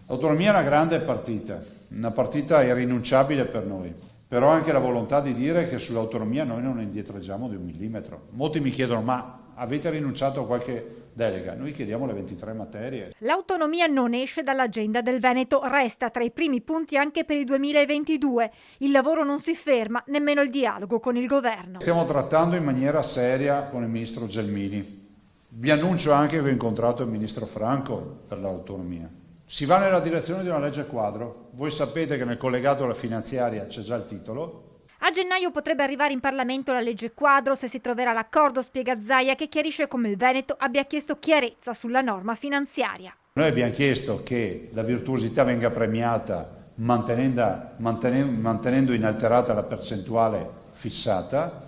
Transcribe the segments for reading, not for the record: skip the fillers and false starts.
L'autonomia è una partita irrinunciabile per noi, però anche la volontà di dire che sull'autonomia noi non indietreggiamo di un millimetro. Molti mi chiedono, ma avete rinunciato a qualche delega? Noi chiediamo le 23 materie. L'autonomia non esce dall'agenda del Veneto, resta tra i primi punti anche per il 2022. Il lavoro non si ferma, nemmeno il dialogo con il governo. Stiamo trattando in maniera seria con il ministro Gelmini. Vi annuncio anche che ho incontrato il ministro Franco per l'autonomia. Si va nella direzione di una legge quadro. Voi sapete che nel collegato alla finanziaria c'è già il titolo. A gennaio potrebbe arrivare in Parlamento la legge quadro se si troverà l'accordo, spiega Zaia, che chiarisce come il Veneto abbia chiesto chiarezza sulla norma finanziaria. Noi abbiamo chiesto che la virtuosità venga premiata mantenendo inalterata la percentuale fissata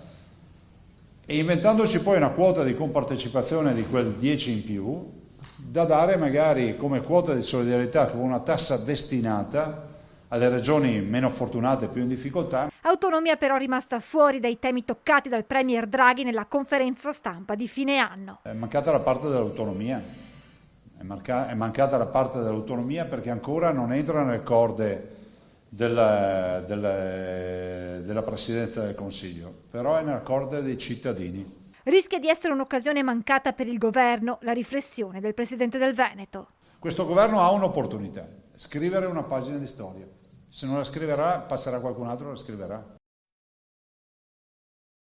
e inventandoci poi una quota di compartecipazione di quel 10 in più da dare magari come quota di solidarietà con una tassa destinata alle regioni meno fortunate e più in difficoltà. Autonomia però rimasta fuori dai temi toccati dal premier Draghi nella conferenza stampa di fine anno. È mancata la parte dell'autonomia, è mancata la parte dell'autonomia perché ancora non entra nelle corde della Presidenza del Consiglio, però è nelle corde dei cittadini. Rischia di essere un'occasione mancata per il governo, la riflessione del presidente del Veneto. Questo governo ha un'opportunità, scrivere una pagina di storia. Se non la scriverà, passerà qualcun altro e la scriverà.